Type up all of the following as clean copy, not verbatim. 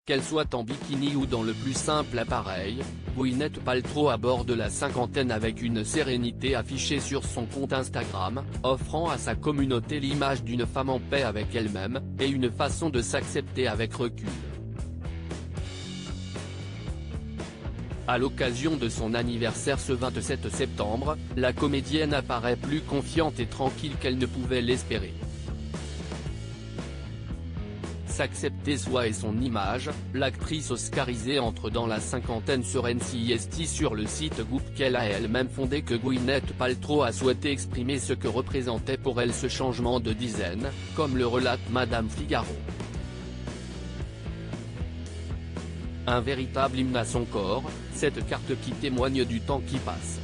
Qu'elle soit en bikini ou dans le plus simple appareil, Gwyneth Paltrow aborde la cinquantaine avec une sérénité affichée sur son compte Instagram, offrant à sa communauté l'image d'une femme en paix avec elle-même, et une façon de s'accepter avec recul. À l'occasion de son anniversaire ce 27 septembre, la comédienne apparaît plus confiante et tranquille qu'elle ne pouvait l'espérer. S'accepter soi et son image, l'actrice oscarisée entre dans la cinquantaine sur NCIS sur le site Goop qu'elle a elle-même fondé que Gwyneth Paltrow a souhaité exprimer ce que représentait pour elle ce changement de dizaine, comme le relate Madame Figaro. Un véritable hymne à son corps, cette carte qui témoigne du temps qui passe.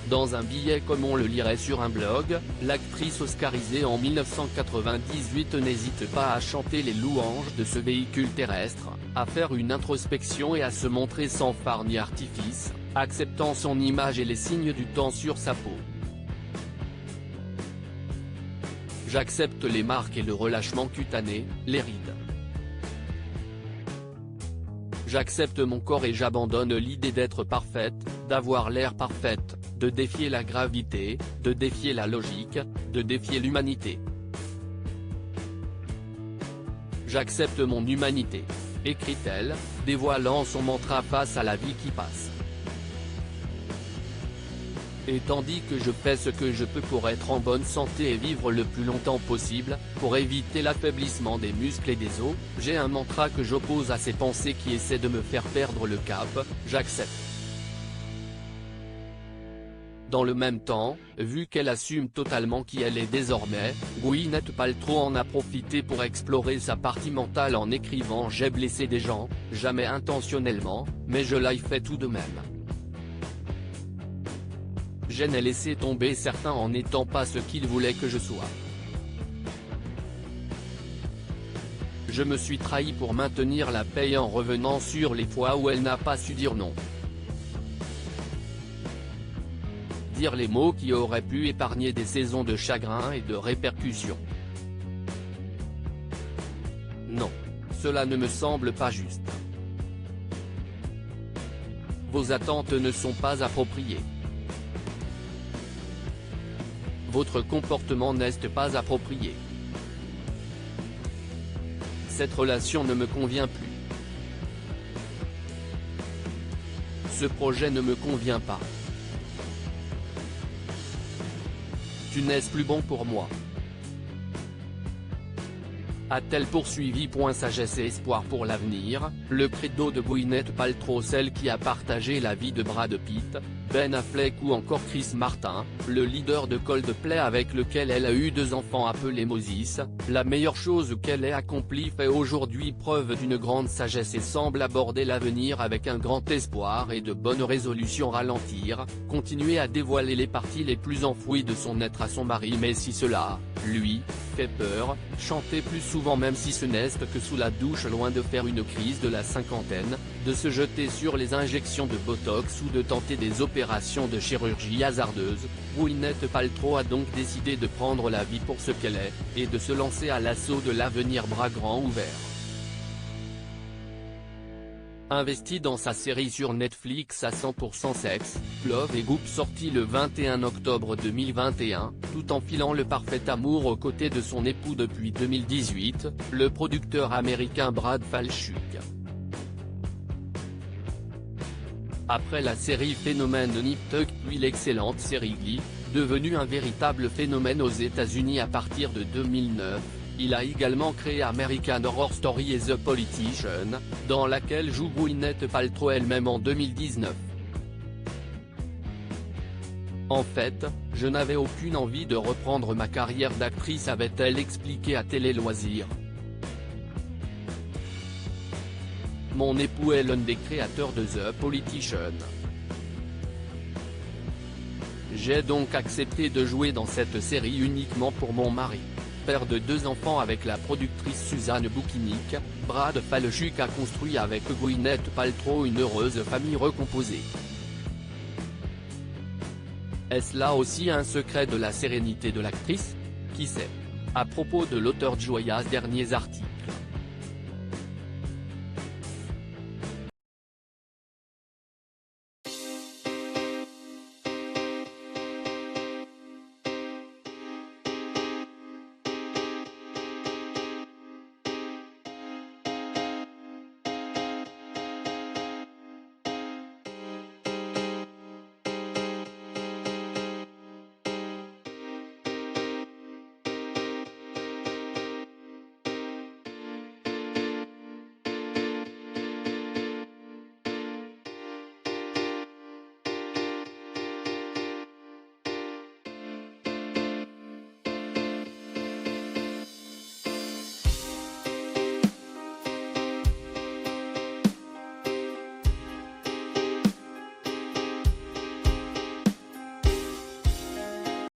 Dans un billet comme on le lirait sur un blog, l'actrice oscarisée en 1998 n'hésite pas à chanter les louanges de ce véhicule terrestre, à faire une introspection et à se montrer sans phare ni artifice, acceptant son image et les signes du temps sur sa peau. J'accepte les marques et le relâchement cutané, les rides. J'accepte mon corps et j'abandonne l'idée d'être parfaite, d'avoir l'air parfaite, de défier la gravité, de défier la logique, de défier l'humanité. J'accepte mon humanité, écrit-elle, dévoilant son mantra face à la vie qui passe. Et tandis que je fais ce que je peux pour être en bonne santé et vivre le plus longtemps possible, pour éviter l'affaiblissement des muscles et des os, j'ai un mantra que j'oppose à ces pensées qui essaient de me faire perdre le cap, j'accepte. Dans le même temps, vu qu'elle assume totalement qui elle est désormais, Gwyneth Paltrow en a profité pour explorer sa partie mentale en écrivant « J'ai blessé des gens, jamais intentionnellement, mais je l'ai fait tout de même. Je n'ai laissé tomber certains en n'étant pas ce qu'ils voulaient que je sois. Je me suis trahi pour maintenir la paix en revenant sur les fois où elle n'a pas su dire non. Dire les mots qui auraient pu épargner des saisons de chagrin et de répercussions. Non. Cela ne me semble pas juste. Vos attentes ne sont pas appropriées. Votre comportement n'est pas approprié. Cette relation ne me convient plus. Ce projet ne me convient pas. Tu n'es plus bon pour moi. A-t-elle poursuivi. Sagesse et espoir pour l'avenir, le credo de Gwyneth Paltrow, celle qui a partagé la vie de Brad Pitt, Ben Affleck ou encore Chris Martin, le leader de Coldplay avec lequel elle a eu 2 enfants appelés Moses, la meilleure chose qu'elle ait accomplie, fait aujourd'hui preuve d'une grande sagesse et semble aborder l'avenir avec un grand espoir et de bonnes résolutions. Ralentir, continuer à dévoiler les parties les plus enfouies de son être à son mari, mais si cela, lui, fait peur, chanter plus souvent même si ce n'est que sous la douche, loin de faire une crise de la cinquantaine, de se jeter sur les injections de Botox ou de tenter des opérations de chirurgie hasardeuses, Gwyneth Paltrow a donc décidé de prendre la vie pour ce qu'elle est, et de se lancer à l'assaut de l'avenir bras grands ouverts. Investie dans sa série sur Netflix à 100% sexe, Love et Goop, sortie le 21 octobre 2021, tout en filant le parfait amour aux côtés de son époux depuis 2018, le producteur américain Brad Falchuk. Après la série phénomène Nip Tuck puis l'excellente série Glee, devenue un véritable phénomène aux États-Unis à partir de 2009, il a également créé American Horror Story et The Politician, dans laquelle joue Gwyneth Paltrow elle-même en 2019. En fait, je n'avais aucune envie de reprendre ma carrière d'actrice, avait-elle expliqué à Télé Loisirs. Mon époux est l'un des créateurs de The Politician. J'ai donc accepté de jouer dans cette série uniquement pour mon mari. Père de 2 enfants avec la productrice Suzanne Bukinic, Brad Falchuk a construit avec Gwyneth Paltrow une heureuse famille recomposée. Est-ce là aussi un secret de la sérénité de l'actrice? Qui sait? À propos de l'auteur de Joyas derniers articles.